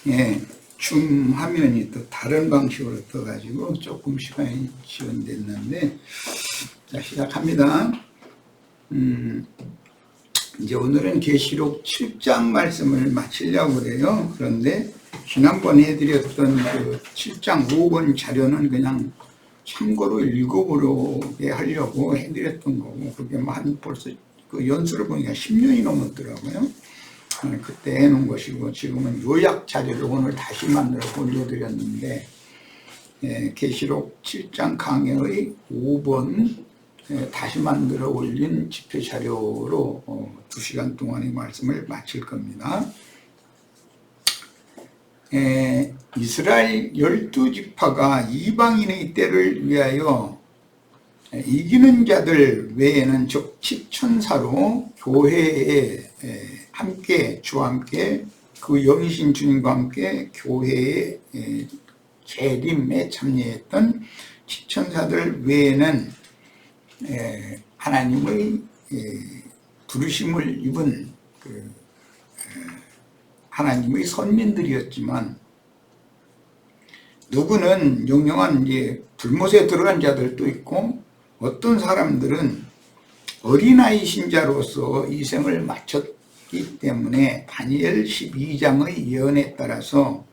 예, 줌 화면이 또 다른 방식으로 떠가지고 조금 시간이 지연됐는데, 자, 시작합니다. 이제 오늘은 계시록 7장 말씀을 마치려고 그래요. 그런데 지난번 해드렸던 그 7장 5번 자료는 그냥 참고로 읽어보려고 하려고 해드렸던 거고, 그게 한 벌써 그 연수를 보니까 10년이 넘었더라고요. 그때 해놓은 것이고, 지금은 요약 자료를 오늘 다시 만들어 올려드렸는데, 계시록 7장 강해의 5번 다시 만들어 올린 집회 자료로 2시간 동안의 말씀을 마칠 겁니다. 이스라엘 12지파가 이방인의 때를 위하여 이기는 자들 외에는 즉 십천사로 교회에 함께 주와 함께 그 영이신 주님과 함께 교회의 재림에 참여했던 십천사들 외에는 하나님의 부르심을 입은 하나님의 선민들이었지만, 누구는 영영한 이제 불못에 들어간 자들도 있고, 어떤 사람들은 어린아이 신자로서 이 생을 마쳤기 때문에 다니엘 12장의 예언에 따라서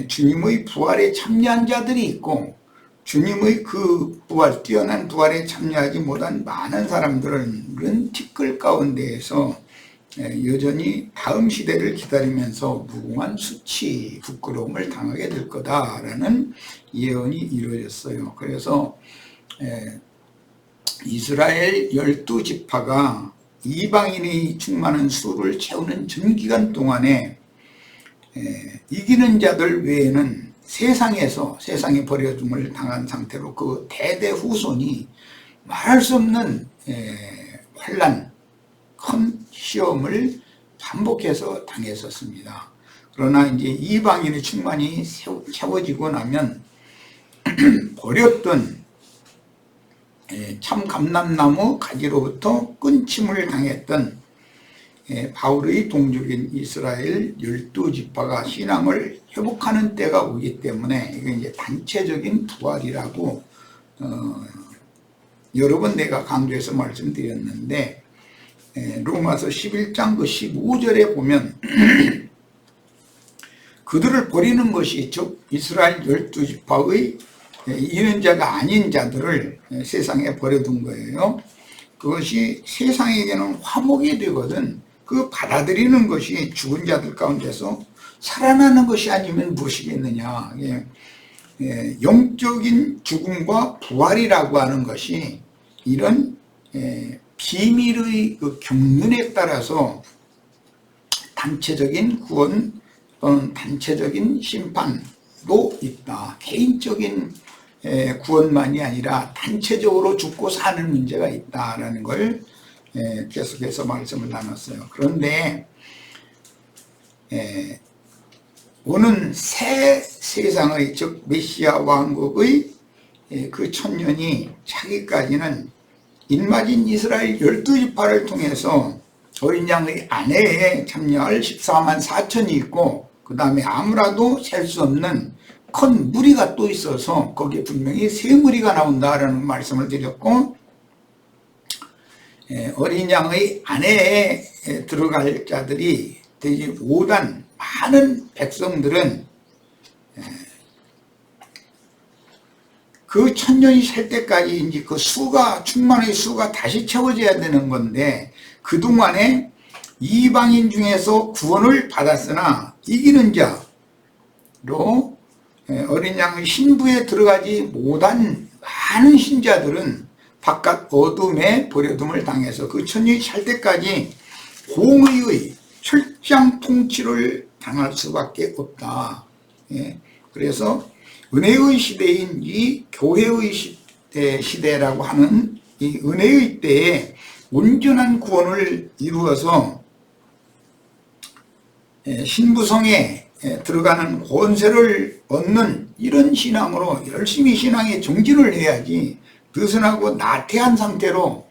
주님의 부활에 참여한 자들이 있고, 주님의 그 부활, 뛰어난 부활에 참여하지 못한 많은 사람들은 티끌 가운데에서 여전히 다음 시대를 기다리면서 무궁한 수치, 부끄러움을 당하게 될 거다라는 예언이 이루어졌어요. 그래서 이스라엘 12지파가 이방인이 충만한 수를 채우는 전 기간 동안에 이기는 자들 외에는 세상에 버려줌을 당한 상태로 그 대대 후손이 말할 수 없는 환난, 큰 시험을 반복해서 당했었습니다. 그러나 이제 이방인의 충만이 채워지고 나면 버렸던 참 감람나무 가지로부터 끊침을 당했던 바울의 동족인 이스라엘 12지파가 신앙을 회복하는 때가 오기 때문에 이게 이제 단체적인 부활이라고 여러 번 내가 강조해서 말씀드렸는데, 로마서 11장 그 15절에 보면 그들을 버리는 것이 즉 이스라엘 12지파의 이는 자가 아닌 자들을 세상에 버려둔 거예요. 그것이 세상에게는 화목이 되거든 그 받아들이는 것이 죽은 자들 가운데서 살아나는 것이 아니면 무엇이겠느냐. 영적인 죽음과 부활이라고 하는 것이 이런 비밀의 그 경륜에 따라서 단체적인 구원 또는 단체적인 심판도 있다. 개인적인 구원만이 아니라 단체적으로 죽고 사는 문제가 있다라는 걸 계속해서 말씀을 나눴어요. 그런데 오는 새 세상의 즉 메시아 왕국의 그 천년이 차기까지는 인마진 이스라엘 12지파를 통해서 어린 양의 아내에 참여할 14만 4천이 있고, 그 다음에 아무라도 셀 수 없는 큰 무리가 또 있어서 거기에 분명히 세 무리가 나온다라는 말씀을 드렸고, 어린 양의 아내에 들어갈 자들이 되지 못한 많은 백성들은 그 천년이 살 때까지 이제 그 수가, 충만의 수가 다시 채워져야 되는 건데, 그동안에 이방인 중에서 구원을 받았으나 이기는 자로 어린 양의 신부에 들어가지 못한 많은 신자들은 바깥 어둠에 버려둠을 당해서 그 천년이 살 때까지 공의의 철장 통치를 당할 수밖에 없다. 그래서 은혜의 시대인 이 교회의 시대라고 하는 이 은혜의 때에 온전한 구원을 이루어서 신부성에 들어가는 권세를 얻는 이런 신앙으로 열심히 신앙에 정진을 해야지, 느슨하고 나태한 상태로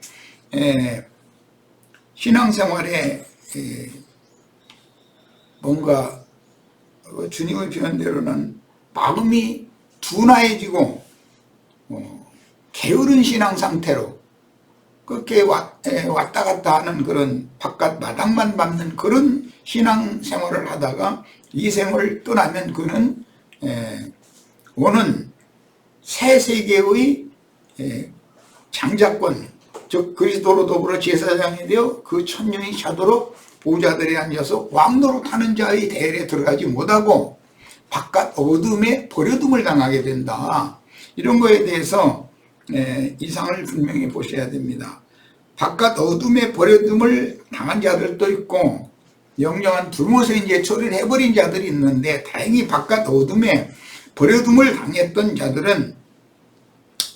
신앙생활에 뭔가 주님의 표현대로는 마음이 둔화해지고 게으른 신앙 상태로 그렇게 왔다 갔다 하는 그런 바깥 마당만 밟는 그런 신앙 생활을 하다가 이 생을 떠나면 그는 오는 새 세계의 장자권, 즉 그리스도로 더불어 제사장이 되어 그 천년이 차도록 보좌들에 앉아서 왕노릇 하는 자의 대열에 들어가지 못하고 바깥 어둠에 버려둠을 당하게 된다. 이런 거에 대해서 이상을 분명히 보셔야 됩니다. 바깥 어둠에 버려둠을 당한 자들도 있고 영영한 불못에 이제 처리를 해버린 자들이 있는데, 다행히 바깥 어둠에 버려둠을 당했던 자들은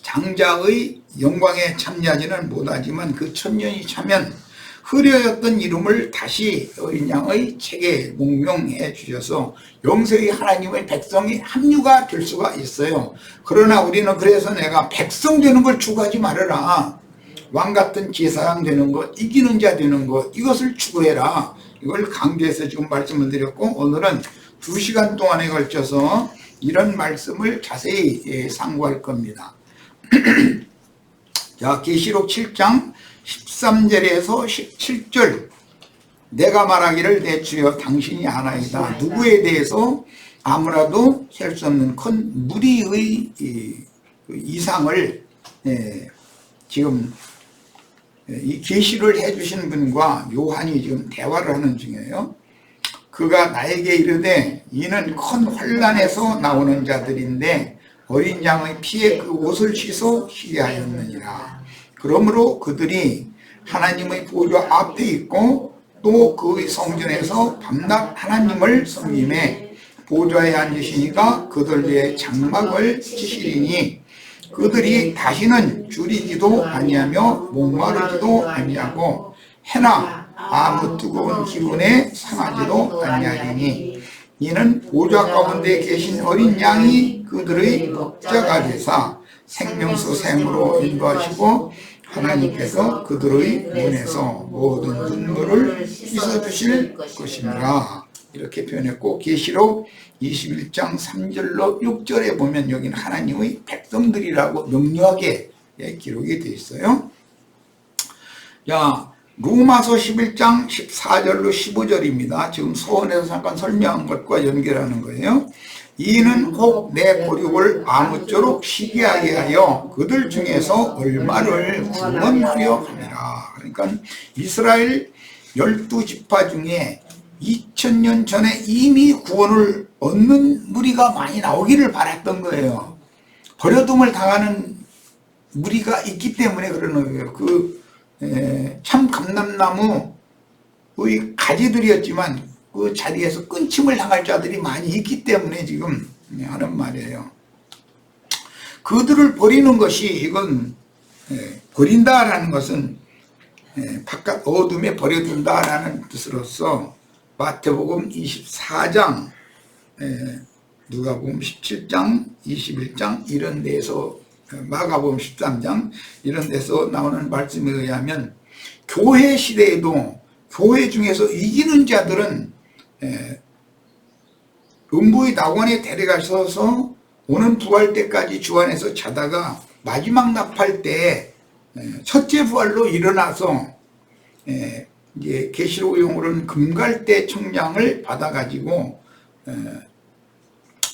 장자의 영광에 참여하지는 못하지만 그 천년이 차면 흐려졌던 이름을 다시 어린 양의 책에 목명해 주셔서 영세의 하나님의 백성이 합류가 될 수가 있어요. 그러나 우리는 그래서 내가 백성 되는 걸 추구하지 말아라, 왕같은 제사장 되는 것, 이기는 자 되는 것, 이것을 추구해라, 이걸 강조해서 지금 말씀을 드렸고, 오늘은 2시간 동안에 걸쳐서 이런 말씀을 자세히 상고할 겁니다. 자, 계시록 7장 13절에서 17절. 내가 말하기를 내 주여 당신이 아나이다. 누구에 대해서 아무라도 셀 수 없는 큰 무리의 이상을 지금 이 계시를 해주신 분과 요한이 지금 대화를 하는 중이에요. 그가 나에게 이르되 이는 큰 환난에서 나오는 자들인데 어린 양의 피에 그 옷을 씻어 희게 하였느니라. 그러므로 그들이 하나님의 보좌 앞에 있고 또 그의 성전에서 밤낮 하나님을 섬김에 보좌에 앉으시니까 그들 위에 장막을 치시리니 그들이 다시는 줄이지도 아니하며 목마르지도 아니하고 해나 아무 뜨거운 기운에 상하지도 아니하리니 이는 보좌 가운데 계신 어린 양이 그들의 목자가 되사 생명수 샘으로 인도하시고 하나님께서 그들의 눈에서 모든 눈물을 씻어주실 것입니다. 이렇게 표현했고, 계시록 21장 3절로 6절에 보면 여기는 하나님의 백성들이라고 명료하게 기록이 되어 있어요. 자, 로마서 11장 14절로 15절입니다. 지금 서원에서 잠깐 설명한 것과 연결하는 거예요. 이는 혹 내 보륙을 아무쪼록 시기하게 하여 그들 중에서 얼마를 구원하려 함이라. 그러니까 이스라엘 12지파 중에 2000년 전에 이미 구원을 얻는 무리가 많이 나오기를 바랐던 거예요. 버려둠을 당하는 무리가 있기 때문에 그러는 거예요. 참 감람나무의 가지들이었지만 그 자리에서 끊임을 당할 자들이 많이 있기 때문에 지금 하는 말이에요. 그들을 버리는 것이, 이건 버린다라는 것은 바깥 어둠에 버려둔다라는 뜻으로서 마태복음 24장, 누가복음 17장, 21장 이런 데에서, 마가복음 13장 이런 데서 나오는 말씀에 의하면 교회 시대에도 교회 중에서 이기는 자들은 음부의 낙원에 데려가셔서 오는 부활 때까지 주 안에서 자다가 마지막 납할 때 첫째 부활로 일어나서 이제 계시록 용어로는 금갈대 청량을 받아가지고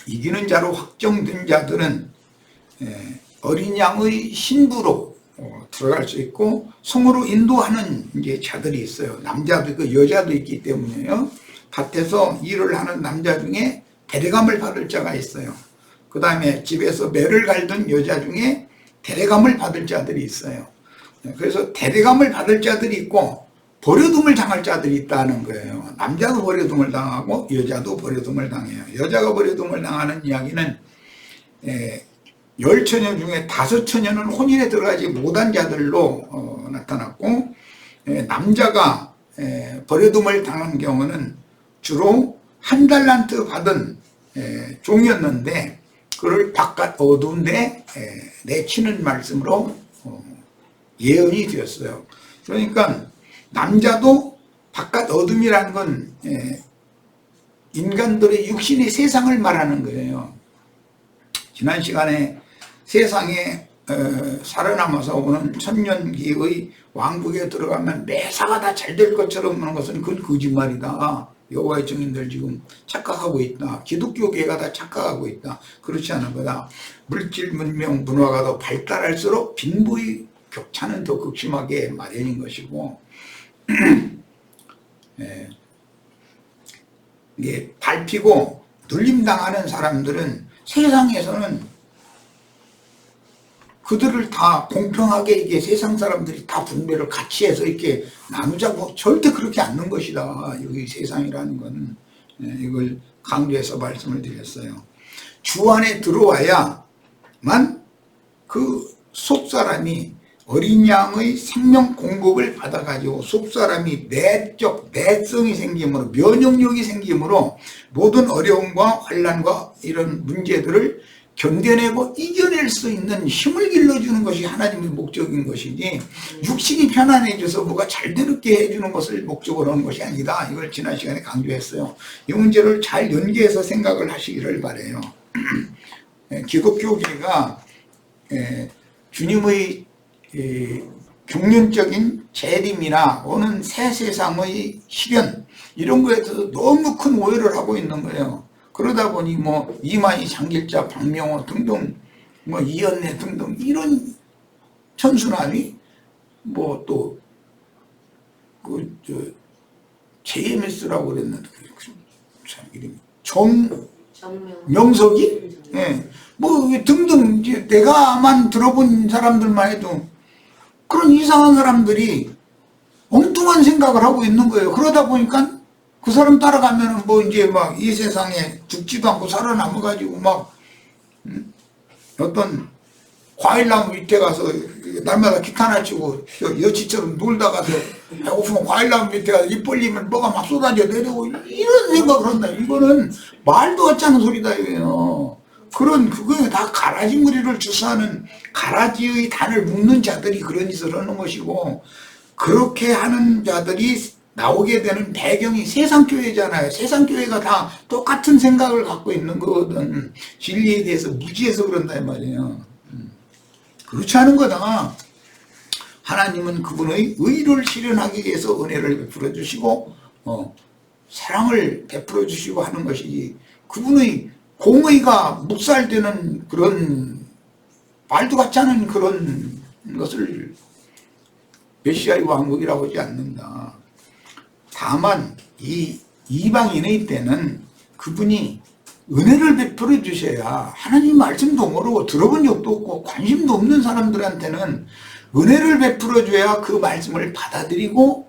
이기는 자로 확정된 자들은 어린 양의 신부로 들어갈 수 있고 성으로 인도하는 이제 자들이 있어요. 남자도 있고 여자도 있기 때문에요. 밭에서 일을 하는 남자 중에 데려감을 받을 자가 있어요. 그 다음에 집에서 매를 갈던 여자 중에 데려감을 받을 자들이 있어요. 그래서 데려감을 받을 자들이 있고 버려둠을 당할 자들이 있다는 거예요. 남자도 버려둠을 당하고 여자도 버려둠을 당해요. 여자가 버려둠을 당하는 이야기는 10처녀 중에 5처녀는 혼인에 들어가지 못한 자들로 나타났고, 남자가 버려둠을 당한 경우는 주로 1달란트 받은 종이었는데 그를 바깥 어두운 데 내치는 말씀으로 예언이 되었어요. 그러니까 남자도 바깥 어둠이라는 건 인간들의 육신의 세상을 말하는 거예요. 지난 시간에 세상에 살아남아서 오는 천년기의 왕국에 들어가면 매사가 다 잘 될 것처럼 하는 것은 그건 거짓말이다. 여호와의 증인들 지금 착각하고 있다. 기독교계가 다 착각하고 있다. 그렇지 않은 거다. 물질 문명 문화가 더 발달할수록 빈부의 격차는 더 극심하게 마련인 것이고 이게 밟히고 눌림당하는 사람들은 세상에서는 그들을 다 공평하게 이게 세상 사람들이 다 분배를 같이 해서 이렇게 나누자고 절대 그렇게 않는 것이다. 여기 세상이라는 건 이걸 강조해서 말씀을 드렸어요. 주 안에 들어와야만 그 속사람이 어린 양의 생명 공급을 받아가지고 속사람이 내성이 생기므로 면역력이 생기므로 모든 어려움과 환난과 이런 문제들을 견뎌내고 이겨낼 수 있는 힘을 길러주는 것이 하나님의 목적인 것이지 육신이 편안해져서 뭐가 잘 되게 해주는 것을 목적으로 하는 것이 아니다. 이걸 지난 시간에 강조했어요. 이 문제를 잘 연계해서 생각을 하시기를 바라요. 기독교계가 주님의 경륜적인 재림이나 오는 새 세상의 실현 이런 거에 대해서 너무 큰 오해를 하고 있는 거예요. 그러다 보니 뭐 이만희 장길자 박명호 등등 뭐 이연래 등등 이런 천순함이 뭐 또 그 JMS라고 그랬는데 참 이름이 정명석이 뭐 등등 이제 내가만 들어본 사람들만 해도 그런 이상한 사람들이 엉뚱한 생각을 하고 있는 거예요. 그러다 보니까 그 사람 따라가면은 뭐 이제 막 이 세상에 죽지도 않고 살아남아가지고 막 어떤 과일나무 밑에 가서 날마다 기타나 치고 여치처럼 놀다 가서 배고프면 과일나무 밑에 가서 입 벌리면 뭐가 막 쏟아져 내려오고 이런 생각을 한다. 이거는 말도 같지 않은 소리다 이거예요. 그거에 다 가라지 무리를 주사하는 가라지의 단을 묶는 자들이 그런 짓을 하는 것이고 그렇게 하는 자들이 나오게 되는 배경이 세상교회잖아요. 세상교회가 다 똑같은 생각을 갖고 있는 거거든. 진리에 대해서 무지해서 그런단 말이에요. 그렇지 않은 거다. 하나님은 그분의 의를 실현하기 위해서 은혜를 베풀어 주시고 사랑을 베풀어 주시고 하는 것이지 그분의 공의가 묵살되는 그런 말도 같지 않은 그런 것을 메시아의 왕국이라고 하지 않는다. 다만 이 이방인의 때는 그분이 은혜를 베풀어 주셔야 하나님 말씀도 모르고 들어본 적도 없고 관심도 없는 사람들한테는 은혜를 베풀어 줘야 그 말씀을 받아들이고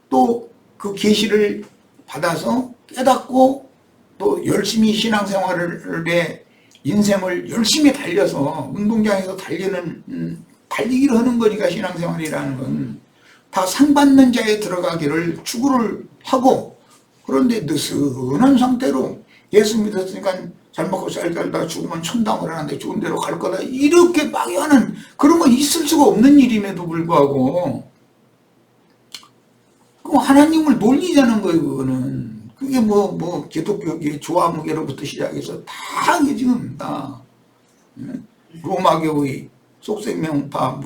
또 그 계시를 받아서 깨닫고 또 열심히 신앙생활의 인생을 열심히 달려서 운동장에서 달리기를 하는 거니까 신앙생활이라는 건 다 상받는 자에 들어가기를 추구를 하고 그런데 느슨한 상태로 예수 믿었으니까 잘 먹고 잘 살다 죽으면 천당을 하는데 좋은 데로 갈 거다 이렇게 막연한 그런 건 있을 수가 없는 일임에도 불구하고 그럼 하나님을 놀리자는 거예요. 그거는 그게 뭐 기독교계 조화무계로부터 시작해서 다 이게 지금 다 로마교의 속생명파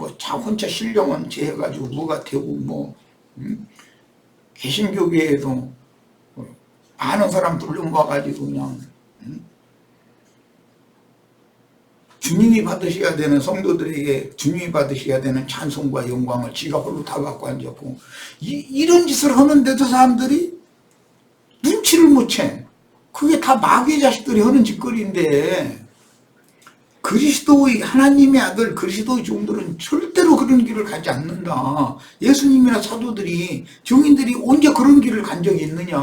혼자 신령원 제해가지고 뭐가 되고 개신교계에도 아는 사람 불러 모아가지고 그냥 주님이 받으셔야 되는 성도들에게 주님이 받으셔야 되는 찬송과 영광을 지가 홀로 다 갖고 앉았고 이런 짓을 하는데도 사람들이 눈치를 못 채. 그게 다 마귀의 자식들이 하는 짓거리인데 그리스도의 하나님의 아들 그리스도의 종들은 절대로 그런 길을 가지 않는다. 예수님이나 사도들이 증인들이 언제 그런 길을 간 적이 있느냐.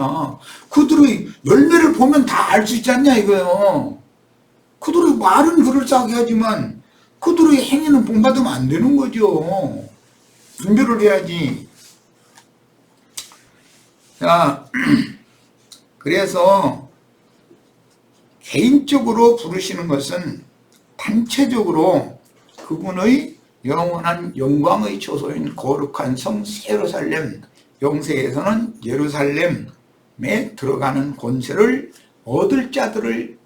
그들의 열매를 보면 다 알 수 있지 않냐 이거예요. 그들의 말은 그럴싸하게 하지만 그들의 행위는 본받으면 안 되는 거죠. 분별을 해야지. 자, 그래서 개인적으로 부르시는 것은 단체적으로 그분의 영원한 영광의 초소인 거룩한 성 예루살렘, 영세에서는 예루살렘, 들어가는 권세를 얻을 자들을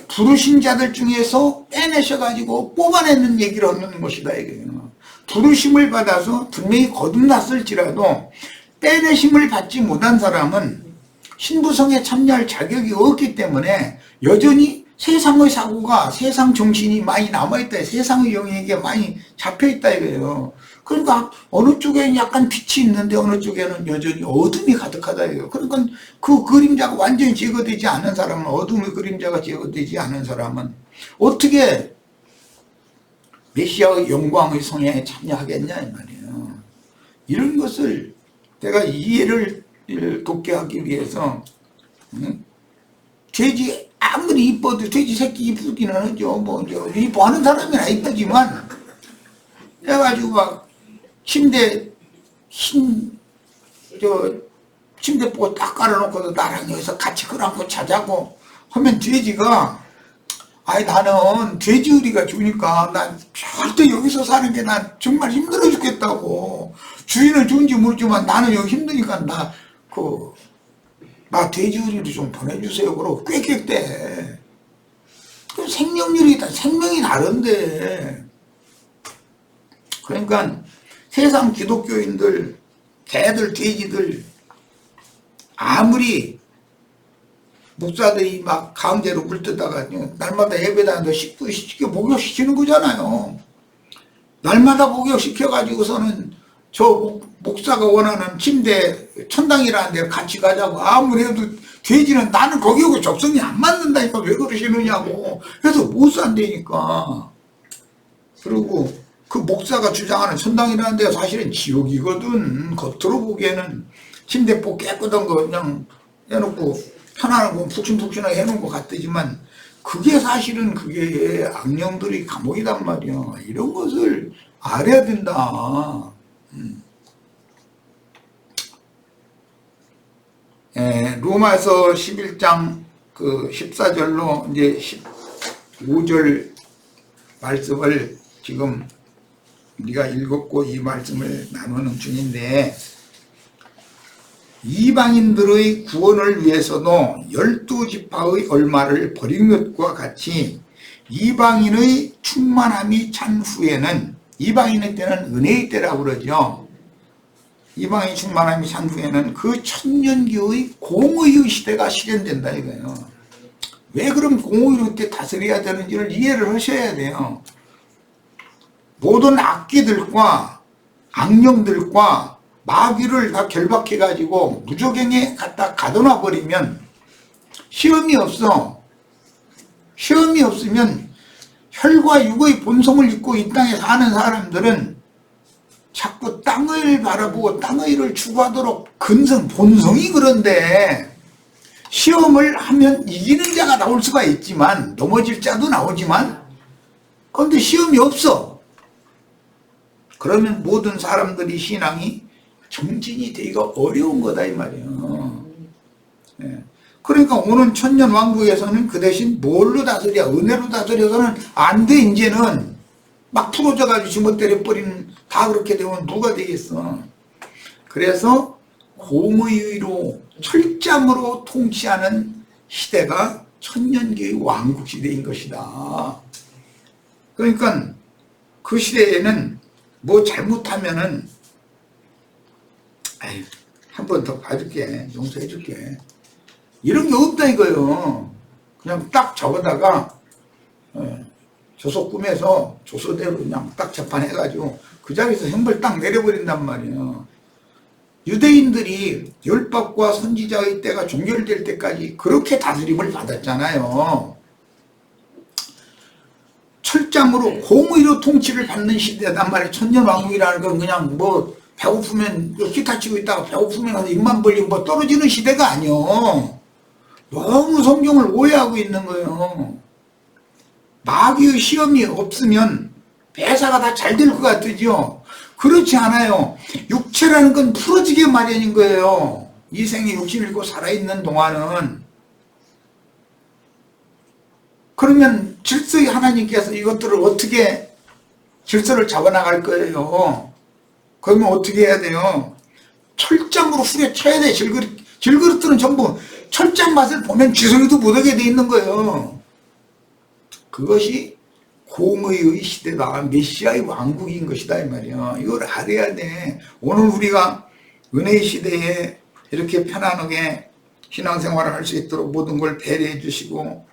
부르신 자들 중에서 빼내셔가지고 뽑아내는 얘기를 하는 것이다 이거예요. 부르심을 받아서 분명히 거듭났을지라도 빼내심을 받지 못한 사람은 신부성에 참여할 자격이 없기 때문에 여전히 세상의 사고가, 세상 정신이 많이 남아있다, 세상의 영역에 많이 잡혀있다 이거예요. 그러니까 어느 쪽에는 약간 빛이 있는데 어느 쪽에는 여전히 어둠이 가득하다 이거예요. 그러니까 그 그림자가 완전히 제거되지 않은 사람은, 어둠의 그림자가 제거되지 않은 사람은 어떻게 메시아의 영광의 성향에 참여하겠냐 이 말이에요. 이런 것을 내가 이해를 돕게 하기 위해서, 돼지 아무리 이뻐도 돼지 새끼 이쁘기는 하죠. 뭐 이뻐하는 사람이나 이쁘지만 해가지고 막 침대 침대포 딱 깔아놓고도 나랑 여기서 같이 끌어안고 자자고 하면 돼지가, 아이 나는 돼지의리가 좋으니까 난 절대 여기서 사는 게 난 정말 힘들어 죽겠다고. 주인은 좋은지 모르지만 나는 여기 힘드니까 나 돼지의리로 좀 보내주세요. 그러고 꽥꽥대. 그 생명률이 생명이 다른데. 그러니까 세상 기독교인들, 개들, 돼지들, 아무리 목사들이 막 강제로 물뜯다가 날마다 예배당에서 시켜 목욕시키는 거잖아요. 날마다 목욕시켜가지고서는 저 목사가 원하는 침대, 천당이라는 데 같이 가자고. 아무리 해도 돼지는 나는 거기하고 적성이 안 맞는다니까 왜 그러시느냐고. 그래서 못 산다니까. 그리고 그 목사가 주장하는 천당이라는 데가 사실은 지옥이거든. 겉으로 보기에는 침대포 깨끗한 거 그냥 해놓고 편안한 거 푹신푹신하게 해놓은 것 같지만 그게 사실은 그게 악령들이 감옥이단 말이야. 이런 것을 알아야 된다. 로마서 11장 그 14절로 이제 15절 말씀을 지금 우리가 읽었고 이 말씀을 나누는 중인데, 이방인들의 구원을 위해서도 12지파의 얼마를 버린 것과 같이 이방인의 충만함이 찬 후에는, 이방인의 때는 은혜의 때라고 그러죠. 이방인 충만함이 찬 후에는 그 천년기의 공의의 시대가 실현된다 이거예요. 왜 그럼 공의로 때 다스려야 되는지를 이해를 하셔야 돼요. 모든 악기들과 악령들과 마귀를 다 결박해가지고 무저갱에 갖다 가둬놔 버리면 시험이 없어. 시험이 없으면 혈과 육의 본성을 입고 이 땅에 사는 사람들은 자꾸 땅을 바라보고 땅의 일을 추구하도록 본성이 그런데, 시험을 하면 이기는 자가 나올 수가 있지만, 넘어질 자도 나오지만, 그런데 시험이 없어. 그러면 모든 사람들이 신앙이 정진이 되기가 어려운 거다 이 말이에요. 그러니까 오는 천년 왕국에서는 그 대신 뭘로 다스려? 은혜로 다스려서는 안 돼. 이제는 막 풀어져가지고 지못 때려버리는, 다 그렇게 되면 누가 되겠어. 그래서 공의로 철장으로 통치하는 시대가 천년기의 왕국 시대인 것이다. 그러니까 그 시대에는 뭐 잘못하면은 한 번 더 봐줄게, 용서해줄게, 이런 게 없다 이거요. 그냥 딱 적어다가 조서 꾸며서 조서대로 그냥 딱 재판해가지고 그 자리에서 형벌 딱 내려버린단 말이에요. 유대인들이 율법과 선지자의 때가 종결될 때까지 그렇게 다스림을 받았잖아요. 철장으로 공의로 통치를 받는 시대단 말이에요. 천년왕국이라는 건 그냥 뭐 배고프면 기타 치고 있다가 배고프면 가서 입만 벌리고 뭐 떨어지는 시대가 아니요. 너무 성경을 오해하고 있는 거예요. 마귀의 시험이 없으면 배사가 다 잘 될 것 같으죠. 그렇지 않아요. 육체라는 건 풀어지게 마련인 거예요. 이 생에 육신을 입고 살아있는 동안은. 그러면 질서의 하나님께서 이것들을 어떻게 질서를 잡아나갈 거예요. 그러면 어떻게 해야 돼요? 철장으로 후려쳐야 돼. 질그릇들은 전부 철장 맛을 보면 쥐소리도 못하게 돼 있는 거예요. 그것이 공의의 시대다. 메시아의 왕국인 것이다 이 말이야. 이걸 알아야 돼. 오늘 우리가 은혜의 시대에 이렇게 편안하게 신앙생활을 할 수 있도록 모든 걸 배려해 주시고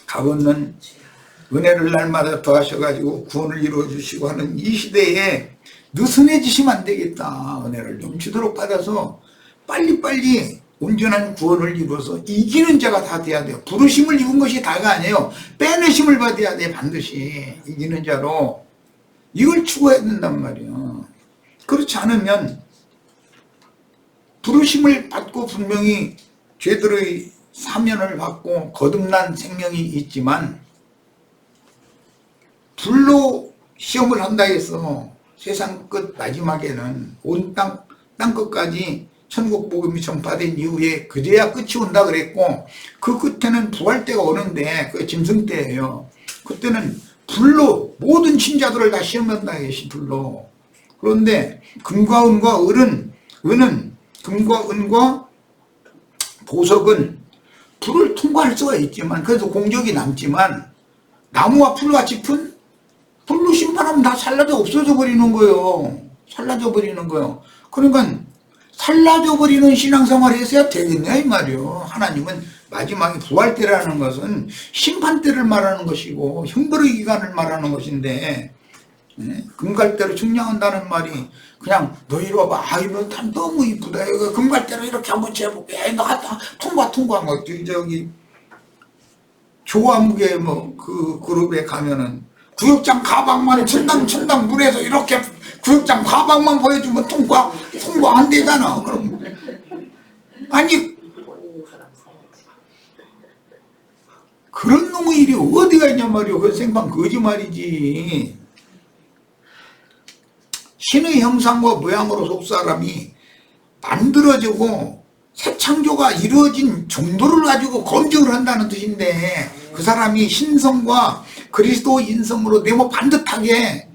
값없는 은혜를 날마다 더하셔가지고 구원을 이루어 주시고 하는 이 시대에 느슨해지시면 안 되겠다. 은혜를 넘치도록 받아서 빨리빨리 온전한 구원을 이루어서 이기는 자가 다 돼야 돼요. 부르심을 입은 것이 다가 아니에요. 빼내심을 받아야 돼. 반드시 이기는 자로. 이걸 추구해야 된단 말이에요. 그렇지 않으면 부르심을 받고 분명히 죄들의 사면을 받고 거듭난 생명이 있지만 불로 시험을 한다 해서 세상 끝 마지막에는 온 땅 끝까지 천국 복음이 전파된 이후에 그제야 끝이 온다 그랬고 그 끝에는 부활 때가 오는데 그 짐승 때예요. 그때는 불로 모든 신자들을 다 시험한다 해시 불로. 그런데 금과 은과 은은 금과 은과 보석은 불을 통과할 수가 있지만 그래서 공적이 남지만 나무와 풀과 짚은 불로 심판하면 다 살라져 없어져 버리는 거예요. 살라져 버리는 거예요. 그러니까 살라져 버리는 신앙생활을 했어야 되겠냐 이 말이요. 하나님은 마지막에 부활 때라는 것은 심판 때를 말하는 것이고 형벌의 기간을 말하는 것인데 금갈대로 측량한다는 말이 그냥 너 이리 와봐. 아 이거 참 너무 이쁘다. 이거 금갈대로 이렇게 한번 재볼게. 너 통과 뭐 저기 조화무게 뭐 그 그룹에 가면은 구역장 가방만 천당 문에서 이렇게 구역장 가방만 보여주면 통과 안 되잖아. 그럼 아니 그런 놈의 일이 어디가 있냔 말이오. 그 생방 거짓말이지. 신의 형상과 모양으로 속사람이 만들어지고 새 창조가 이루어진 정도를 가지고 검증을 한다는 뜻인데 그 사람이 신성과 그리스도 인성으로 내모 반듯하게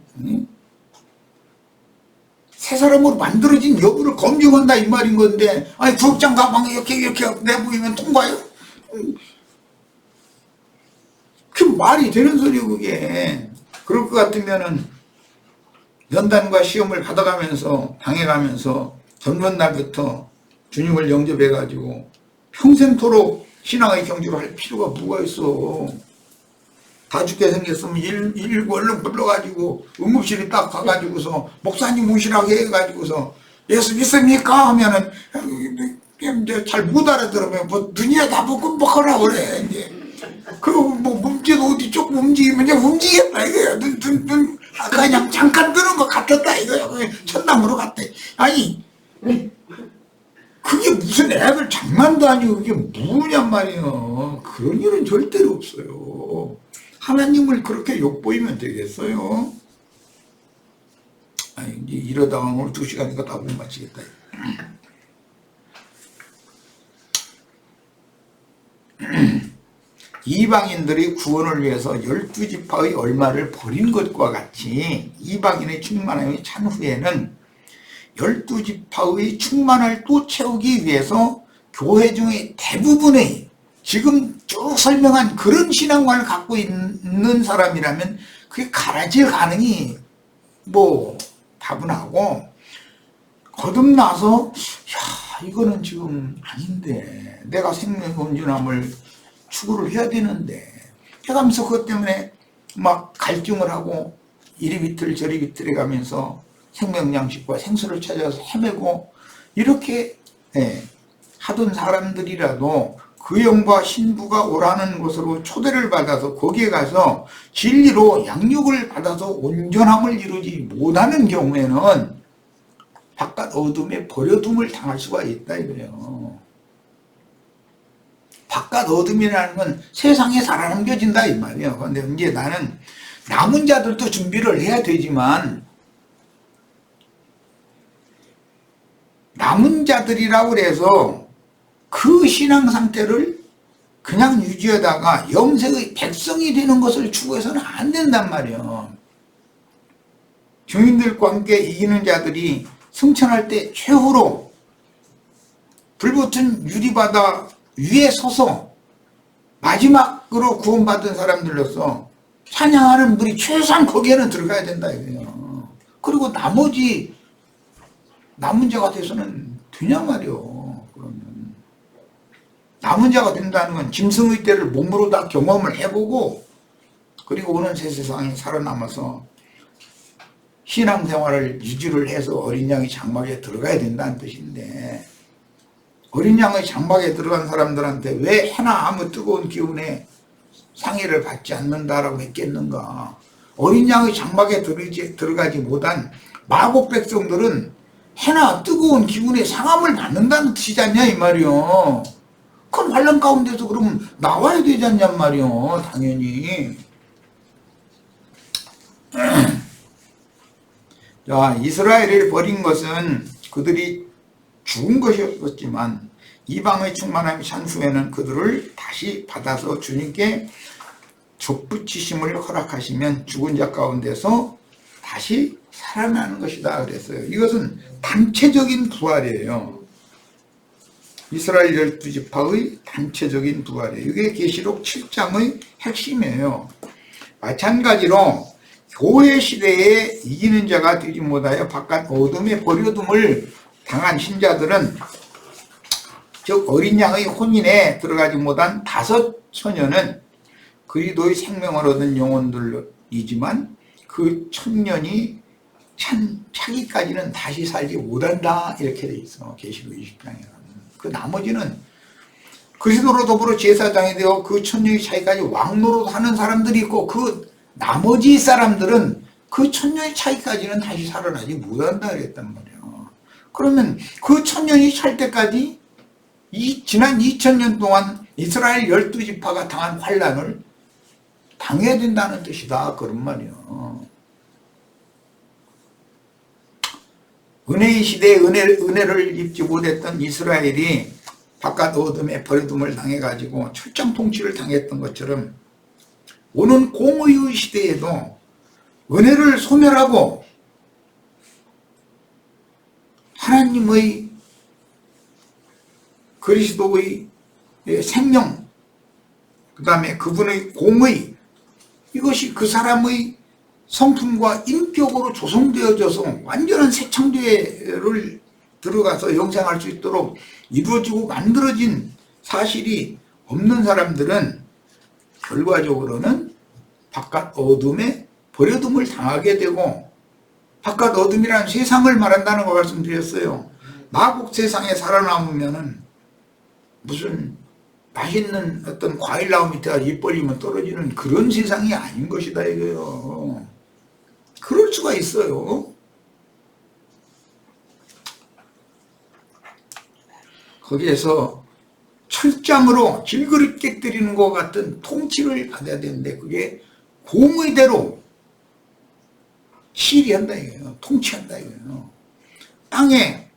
새 사람으로 만들어진 여부를 검증한다 이 말인 건데 아니 구역장 가방에 이렇게 내보이면 통과요? 그 말이 되는 소리고 그게. 그럴 것 같으면은 연단과 시험을 받아가면서 당해가면서 젊은 날부터 주님을 영접해가지고 평생토록 신앙의 경주를 할 필요가 뭐가 있어. 다 죽게 생겼으면 일일구 얼른 불러가지고 응급실에 딱 가가지고서 목사님 모시라고 해가지고서 예수 믿습니까? 하면은 이제 잘 못 알아들으면 뭐 눈이야 다 볶음 먹어라 그래. 이제 그뭐 몸짓 어디 조금 움직이면 이제 움직였다 이거야. 눈 그냥 잠깐 드는 것 같았다 이거야. 천당으로 갔대. 아니 그게 무슨 애들 장난도 아니고 그게 뭐냔 말이에요. 그런 일은 절대로 없어요. 하나님을 그렇게 욕보이면 되겠어요? 아니 이제 이러다가 오늘 2시간이니까 다 못 마치겠다. 이방인들이 구원을 위해서 12지파의 얼마를 버린 것과 같이 이방인의 충만함이 찬 후에는 12지파의 충만을 또 채우기 위해서 교회 중에 대부분의 지금 쭉 설명한 그런 신앙관을 갖고 있는 사람이라면 그게 갈아질 가능이 뭐 다분하고 거듭나서 야 이거는 지금 아닌데 내가 생명의 온전함을 추구를 해야 되는데 해가면서 그것 때문에 막 갈증을 하고 이리 비틀 저리 비틀해 가면서 생명양식과 생수를 찾아서 헤매고 이렇게 하던 사람들이라도 그 영과 신부가 오라는 곳으로 초대를 받아서 거기에 가서 진리로 양육을 받아서 온전함을 이루지 못하는 경우에는 바깥 어둠에 버려둠을 당할 수가 있다 이거예요. 바깥 어둠이라는 건 세상에 살아남겨진다 이 말이에요. 그런데 이제 나는 남은 자들도 준비를 해야 되지만 남은 자들이라고 해서 그 신앙 상태를 그냥 유지하다가 영생의 백성이 되는 것을 추구해서는 안 된단 말이에요. 증인들과 함께 이기는 자들이 승천할 때 최후로 불붙은 유리바다 위에 서서 마지막으로 구원받은 사람들로서 찬양하는 분이 최소한 거기에는 들어가야 된다 이거예요. 그리고 나머지 남은 자가 돼서는 되냐 말이요. 그러면 남은 자가 된다는 건 짐승의 때를 몸으로 다 경험을 해보고 그리고 오는 새 세상에 살아남아서 신앙생활을 유지를 해서 어린 양의 장막에 들어가야 된다는 뜻인데 어린 양의 장막에 들어간 사람들한테 왜 해나 아무 뜨거운 기운에 상해를 받지 않는다라고 했겠는가. 어린 양의 장막에 들어가지 못한 마곡 백성들은 해나 뜨거운 기운에 상함을 받는다는 뜻이지 않냐 이 말이요. 그럼 환란 가운데서 그러면 나와야 되지 않냔 말이요. 당연히. 자, 이스라엘을 버린 것은 그들이 죽은 것이었지만 이방의 충만함이 찬 후에는 그들을 다시 받아서 주님께 접붙이심을 허락하시면 죽은 자 가운데서 다시 살아나는 것이다 그랬어요. 이것은 단체적인 부활이에요. 이스라엘 12지파의 단체적인 부활이에요. 이게 계시록 7장의 핵심이에요. 마찬가지로 교회 시대에 이기는 자가 되지 못하여 바깥 어둠에 버려둠을 당한 신자들은 즉 어린 양의 혼인에 들어가지 못한 5 처녀는 그리스도의 생명을 얻은 영혼들이지만 그 천년이 차기까지는 다시 살지 못한다 이렇게 돼 있어. 계시록 20장에. 그 나머지는 그리스도로 더불어 제사장이 되어 그 천년이 차기까지 왕노릇 하는 사람들이 있고 그 나머지 사람들은 그 천년이 차기까지는 다시 살아나지 못한다 그랬단 말이에요. 그러면 그 천년이 찰 때까지 지난 2000년 동안 이스라엘 12지파가 당한 환란을 당해야 된다는 뜻이다 그런 말이에요. 은혜의 시대에 은혜를 입지 못했던 이스라엘이 바깥 어둠에 버려둠을 당해가지고 철장 통치를 당했던 것처럼 오는 공의의 시대에도 은혜를 소멸하고 하나님의 그리스도의 생명 그 다음에 그분의 공의 이것이 그 사람의 성품과 인격으로 조성되어져서 완전한 새 창조를 들어가서 영생할 수 있도록 이루어지고 만들어진 사실이 없는 사람들은 결과적으로는 바깥 어둠에 버려둠을 당하게 되고 바깥 어둠이라는 세상을 말한다는 거 말씀드렸어요. 마곡 세상에 살아남으면은 무슨 맛있는 어떤 과일나무 밑에가 입 벌리면 떨어지는 그런 세상이 아닌 것이다 이거예요. 그럴 수가 있어요. 거기에서 철장으로 질그릇 깨뜨리는 것 같은 통치를 받아야 되는데 그게 공의대로 시리한다 이거예요. 통치한다 이거예요. 땅에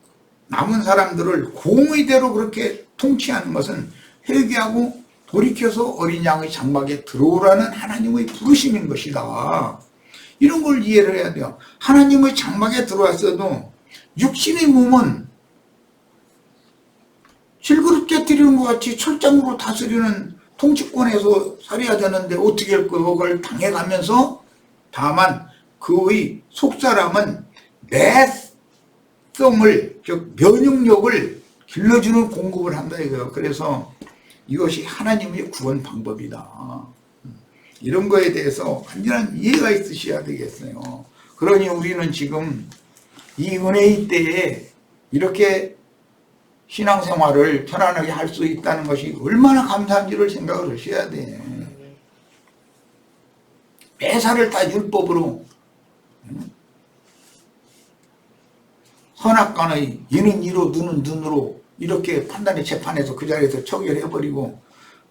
남은 사람들을 공의대로 그렇게 통치하는 것은 회개하고 돌이켜서 어린 양의 장막에 들어오라는 하나님의 부르심인 것이다. 이런 걸 이해를 해야 돼요. 하나님의 장막에 들어왔어도 육신의 몸은 질그릇 깨뜨리는 것 같이 철장으로 다스리는 통치권에서 살아야 되는데 어떻게 그걸 당해가면서 다만 그의 속사람은 내성을 즉 면역력을 길러주는 공급을 한다 이거예요. 그래서 이것이 하나님의 구원 방법이다. 이런 거에 대해서 완전한 이해가 있으셔야 되겠어요. 그러니 우리는 지금 이 은혜의 때에 이렇게 신앙생활을 편안하게 할 수 있다는 것이 얼마나 감사한지를 생각을 하셔야 돼. 매사를 다 율법으로 선악간의 이는 이로 눈은 눈으로 이렇게 판단의 재판에서 그 자리에서 처결해버리고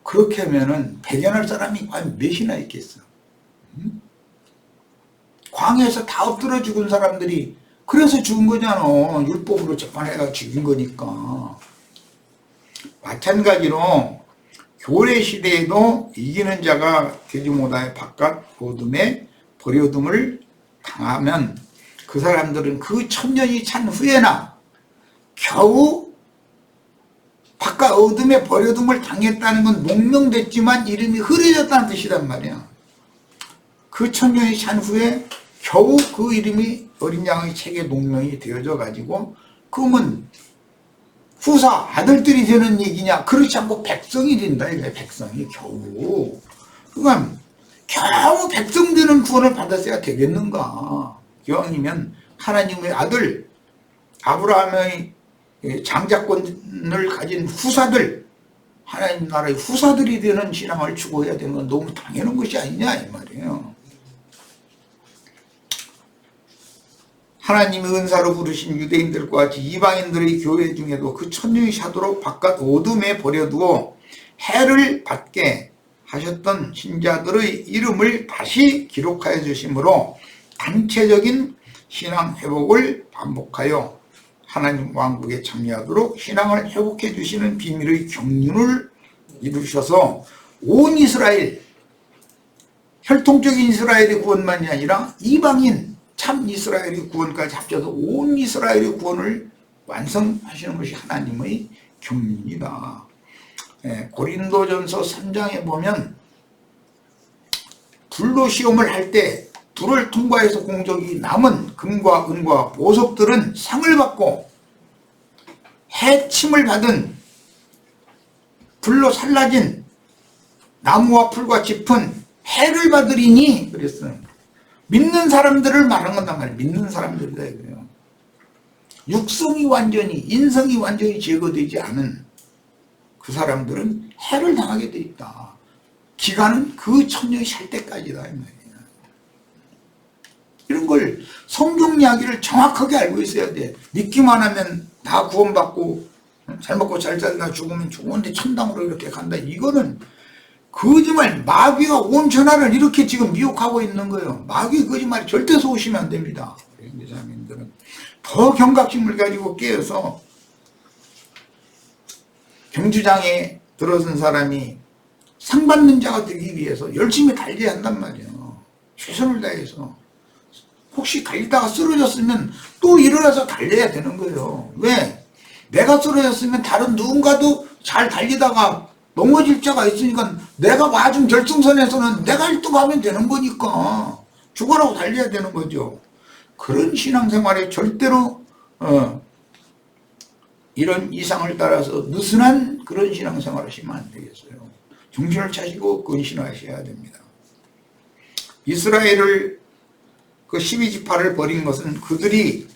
그렇게 하면은 배견할 사람이 과연 몇이나 있겠어. 광야에서 다 엎드려 죽은 사람들이 그래서 죽은 거잖아. 율법으로 재판해가 죽인 거니까. 마찬가지로 교회 시대에도 이기는 자가 되지 못하여 바깥 어둠에 버려둠을 당하면 그 사람들은 그 천년이 찬 후에나 겨우 바깥 어둠에 버려둠을 당했다는 건 목명됐지만 이름이 흐려졌다는 뜻이란 말이야. 그 천년이 산 후에 겨우 그 이름이 어린 양의 책에 목명이 되어져 가지고, 그러면 후사 아들들이 되는 얘기냐? 그렇지 않고 백성이 된다 이거야. 백성이 겨우. 그러니까 겨우 백성 되는 구원을 받았어야 되겠는가? 기왕이면 하나님의 아들 아브라함의 장자권을 가진 후사들, 하나님 나라의 후사들이 되는 신앙을 추구해야 되는 건 너무 당연한 것이 아니냐 이 말이에요. 하나님의 은사로 부르신 유대인들과 같이 이방인들의 교회 중에도 그 천년이 차도록 바깥 어둠에 버려두고 해를 받게 하셨던 신자들의 이름을 다시 기록하여 주심으로 단체적인 신앙 회복을 반복하여 하나님 왕국에 참여하도록 신앙을 회복해 주시는 비밀의 경륜을 이루셔서 온 이스라엘, 혈통적인 이스라엘의 구원만이 아니라 이방인 참 이스라엘의 구원까지 합쳐서 온 이스라엘의 구원을 완성하시는 것이 하나님의 경륜이다. 고린도전서 3장에 보면 불로 시험을 할 때 불을 통과해서 공적이 남은 금과 은과 보석들은 상을 받고 해침을 받은 불로 살라진 나무와 풀과 짚은 해를 받으리니 그랬어요. 믿는 사람들을 말한 건단 말이에요. 믿는 사람들이다 이거예요. 육성이 완전히, 인성이 완전히 제거되지 않은 그 사람들은 해를 당하게 돼 있다. 기간은 그 천년이 살 때까지다 이 말이에요. 이런 걸 성경 이야기를 정확하게 알고 있어야 돼. 믿기만 하면 다 구원받고 잘 먹고 잘 살다 죽으면 좋은데 천당으로 이렇게 간다. 이거는 거짓말, 마귀가 온 천하를 이렇게 지금 미혹하고 있는 거예요. 마귀 거짓말이 절대 속으시면 안 됩니다. 기자민들은 더 경각심을 가지고 깨어서 경주장에 들어선 사람이 상 받는 자가 되기 위해서 열심히 달려야 한단 말이에요. 최선을 다해서. 혹시 달리다가 쓰러졌으면 또 일어나서 달려야 되는 거예요. 왜? 내가 쓰러졌으면 다른 누군가도 잘 달리다가 넘어질 자가 있으니까 내가 맞은 결승선에서는 내가 1등하면 되는 거니까 죽어라고 달려야 되는 거죠. 그런 신앙생활에 절대로 이런 이상을 따라서 느슨한 그런 신앙생활을 하시면 안 되겠어요. 정신을 차시고 근신하셔야 됩니다. 이스라엘을 그 12지파를 버린 것은 그들이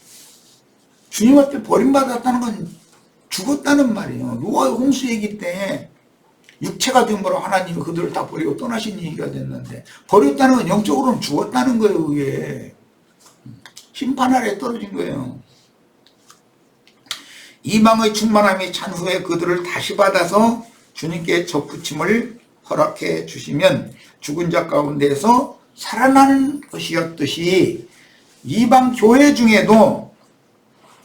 주님 앞에 버림받았다는 건 죽었다는 말이에요. 노아의 홍수 얘기 때 육체가 됨으로 하나님이 그들을 다 버리고 떠나신 얘기가 됐는데, 버렸다는 건 영적으로는 죽었다는 거예요. 그게 심판 아래 떨어진 거예요. 이방의 충만함이 찬 후에 그들을 다시 받아서 주님께 접붙임을 허락해 주시면 죽은 자 가운데서 살아나는 것이었듯이 이방 교회 중에도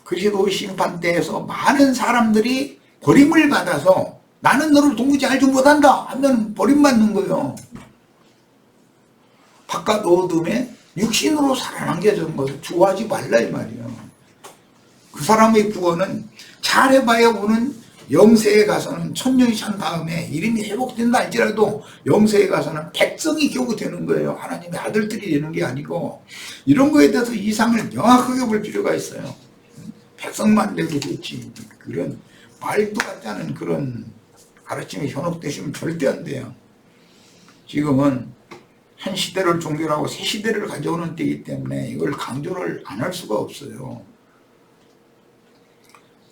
그리스도 심판 때에서 많은 사람들이 버림을 받아서 나는 너를 도무지 알지 못한다 하면 버림받는 거예요. 바깥 어둠에 육신으로 살아남겨진 것을 좋아하지 말라 이 말이에요. 그 사람의 구원은 잘해봐야 오는 영세에 가서는 천년이 찬 다음에 이름이 회복된다 할지라도 영세에 가서는 백성이 겨우 되는 거예요. 하나님의 아들들이 되는 게 아니고. 이런 거에 대해서 이상을 명확하게 볼 필요가 있어요. 백성만 되고 좋지, 그런 말도 같지 않은 그런 가르침에 현혹되시면 절대 안 돼요. 지금은 한 시대를 종교라고 새 시대를 가져오는 때이기 때문에 이걸 강조를 안 할 수가 없어요.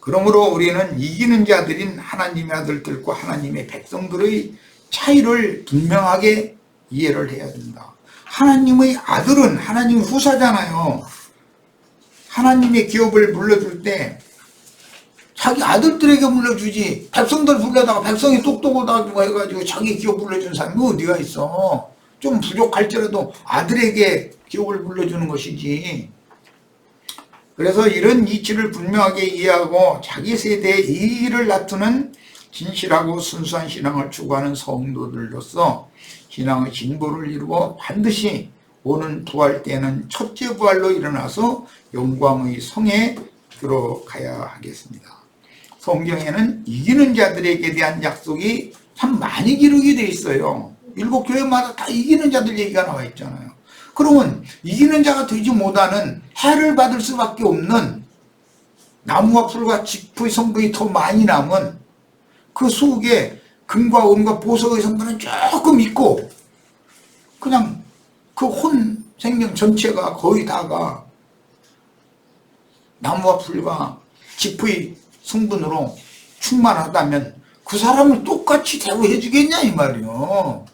그러므로 우리는 이기는 자들인 하나님의 아들들과 하나님의 백성들의 차이를 분명하게 이해를 해야 된다. 하나님의 아들은 하나님 후사잖아요. 하나님의 기업을 물려줄 때 자기 아들들에게 물려주지, 백성들 불려다가 백성이 똑똑하다고 해가지고 자기 기업 물려준 사람이 어디가 있어. 좀 부족할지라도 아들에게 기업을 물려주는 것이지. 그래서 이런 이치를 분명하게 이해하고 자기 세대의 이의를 다투는 진실하고 순수한 신앙을 추구하는 성도들로서 신앙의 진보를 이루고 반드시 오는 부활 때는 첫째 부활로 일어나서 영광의 성에 들어가야 하겠습니다. 성경에는 이기는 자들에게 대한 약속이 참 많이 기록이 돼 있어요. 7교회마다 다 이기는 자들 얘기가 나와 있잖아요. 그러면 이기는 자가 되지 못하는 해를 받을 수밖에 없는 나무와 풀과 짚의 성분이 더 많이 남은 그 속에 금과 은과 보석의 성분은 조금 있고 그냥 그 혼 생명 전체가 거의 다가 나무와 풀과 짚의 성분으로 충만하다면 그 사람을 똑같이 대우해 주겠냐 이 말이요.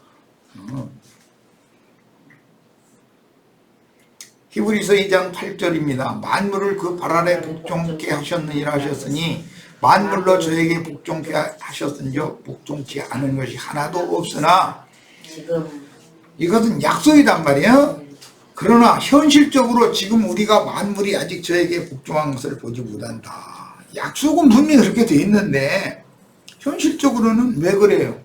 히브리서 2장 8절입니다. 만물을 그 발 아래 복종케 하셨느니라 하셨으니 만물로 저에게 복종케 하셨은즉 복종치 않은 것이 하나도 없으나 이것은 약속이란 말이에요. 그러나 현실적으로 지금 우리가 만물이 아직 저에게 복종한 것을 보지 못한다. 약속은 분명히 그렇게 돼 있는데 현실적으로는 왜 그래요?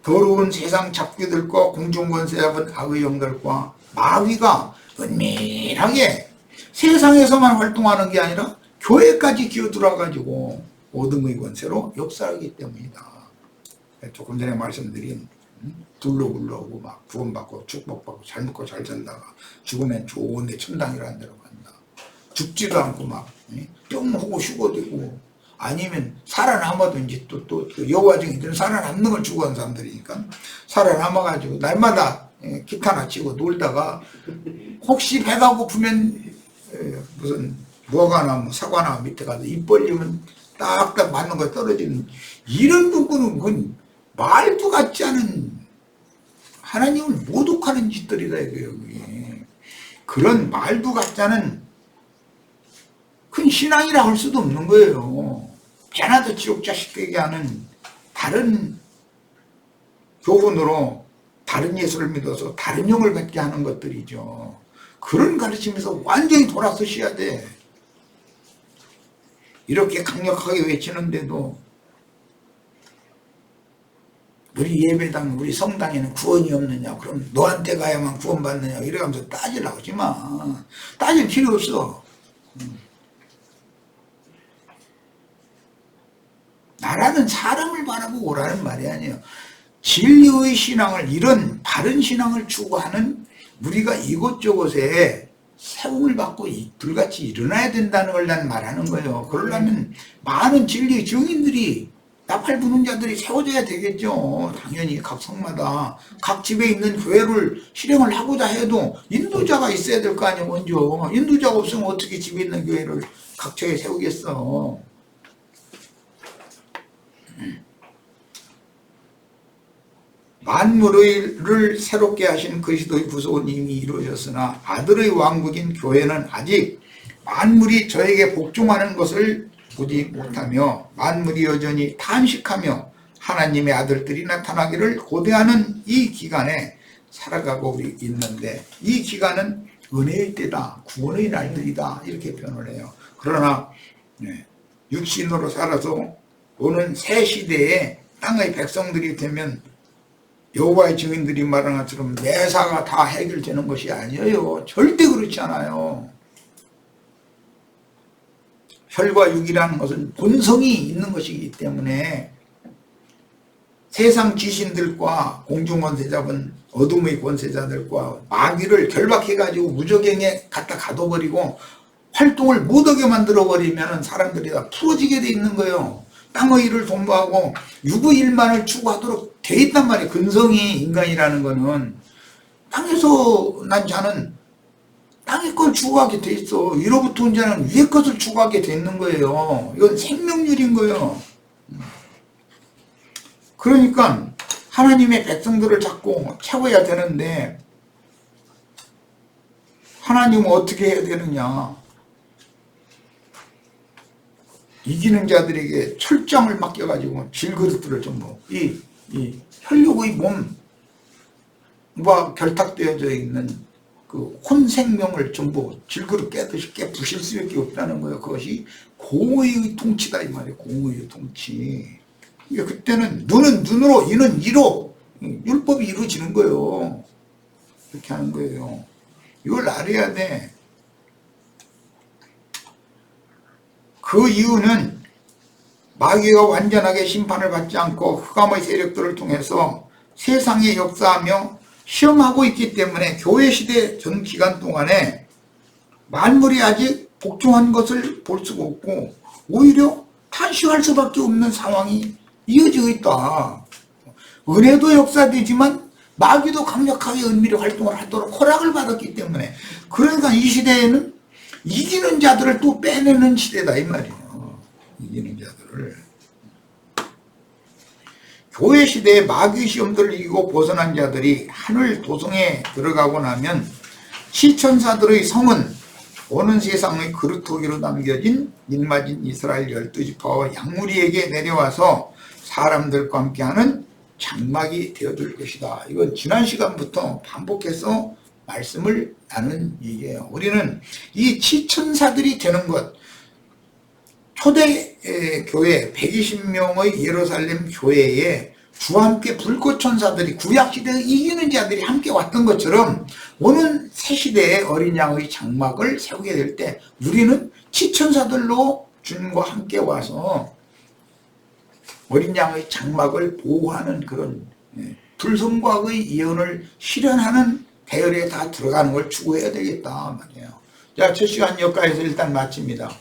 더러운 세상 잡귀들과 공중권세 잡은 악의 영들과 마귀가 은밀하게 세상에서만 활동하는 게 아니라 교회까지 기어들어가지고 어둠의 권세로 역사하기 때문이다. 조금 전에 말씀드린 둘로 굴러오고 막 구원받고 축복받고 잘 먹고 잘 살다가 죽으면 좋은데 천당이라는 데로 간다. 죽지도 않고 막 뿅 하고 휴거되고 아니면 살아남아도 이제 또 여호와 증인들은 살아남는 걸 추구하는 사람들이니까 살아남아가지고 날마다 기타나 치고 놀다가 혹시 배가 고프면 무슨 무화과나 뭐 사과나 밑에 가서 입 벌리면 딱딱 맞는 거에 떨어지는 이런 부분은 그건 말도 같지 않은 하나님을 모독하는 짓들이다 이거예요. 그런 말도 같지 않은 큰 신앙이라 할 수도 없는 거예요. 배나도 지옥 자식 되게 하는 다른 교훈으로 다른 예수를 믿어서 다른 영을 갖게 하는 것들이죠. 그런 가르침에서 완전히 돌아서셔야 돼. 이렇게 강력하게 외치는데도 우리 예배당, 우리 성당에는 구원이 없느냐, 그럼 너한테 가야만 구원받느냐 이래가면서 따지려고 하지 마. 따질 필요 없어. 나라는 사람을 바라보고 오라는 말이 아니에요. 진리의 신앙을, 이런 바른 신앙을 추구하는 우리가 이곳저곳에 세움을 받고 불같이 일어나야 된다는 걸 난 말하는 거예요. 그러려면 많은 진리의 증인들이, 나팔 부는 자들이 세워져야 되겠죠. 당연히 각 성마다 각 집에 있는 교회를 실행을 하고자 해도 인도자가 있어야 될 거 아니에요. 먼저 인도자가 없으면 어떻게 집에 있는 교회를 각처에 세우겠어. 만물을 새롭게 하신 그리스도의 구속은 이미 이루어졌으나 아들의 왕국인 교회는 아직 만물이 저에게 복종하는 것을 보지 못하며 만물이 여전히 탄식하며 하나님의 아들들이 나타나기를 고대하는 이 기간에 살아가고 있는데, 이 기간은 은혜의 때다, 구원의 날들이다 이렇게 표현을 해요. 그러나 육신으로 살아서 오는 새 시대에 땅의 백성들이 되면 여호와의 증인들이 말하는 것처럼 매사가 다 해결되는 것이 아니에요. 절대 그렇지 않아요. 혈과 육이라는 것은 본성이 있는 것이기 때문에 세상 귀신들과 공중권세 잡은 어둠의 권세자들과 마귀를 결박해가지고 무저갱에 갖다 가둬버리고 활동을 못하게 만들어버리면 사람들이 다 풀어지게 돼 있는 거예요. 땅의 일을 도모하고 육의 일만을 추구하도록 돼 있단 말이에요. 근성이, 인간이라는 거는 땅에서 난 자는 땅의 걸 추구하게 돼 있어. 위로부터 온 자는 위의 것을 추구하게 돼 있는 거예요. 이건 생명률인 거예요. 그러니까 하나님의 백성들을 자꾸 채워야 되는데 하나님은 어떻게 해야 되느냐. 이기는 자들에게 철장을 맡겨가지고 질그릇들을 전부 이 혈육의 몸과 결탁되어져 있는 그 혼생명을 전부 질그릇 깨듯이 깨부실 수밖에 없다는 거예요. 그것이 공의의 통치다 이 말이에요. 공의의 통치. 그때는 눈은 눈으로, 이는 이로 율법이 이루어지는 거예요. 이렇게 하는 거예요. 이걸 알아야 돼. 그 이유는 마귀가 완전하게 심판을 받지 않고 흑암의 세력들을 통해서 세상에 역사하며 시험하고 있기 때문에 교회 시대 전 기간 동안에 만물이 아직 복종한 것을 볼 수가 없고 오히려 탄식할 수밖에 없는 상황이 이어지고 있다. 은혜도 역사되지만 마귀도 강력하게 은밀히 활동을 하도록 허락을 받았기 때문에, 그러니까 이 시대에는 이기는 자들을 또 빼내는 시대다 이 말이에요. 이기는 자들을. 교회 시대에 마귀 시험들을 이기고 벗어난 자들이 하늘 도성에 들어가고 나면 시천사들의 성은 오는 세상의 그루터기로 남겨진 인마진 이스라엘 12지파와 양무리에게 내려와서 사람들과 함께하는 장막이 되어줄 것이다. 이건 지난 시간부터 반복해서 말씀을 나눈 얘기예요. 우리는 이 시천사들이 되는 것, 초대 교회 120명의 예루살렘 교회에 주와 함께 불꽃천사들이 구약시대의 이기는 자들이 함께 왔던 것처럼 오는 새시대의 어린 양의 장막을 세우게 될 때 우리는 시천사들로 주님과 함께 와서 어린 양의 장막을 보호하는 그런 불성과의 예언을 실현하는 대열에 다 들어가는 걸 추구해야 되겠다 말이에요. 자, 첫 시간 여기까지서 일단 마칩니다.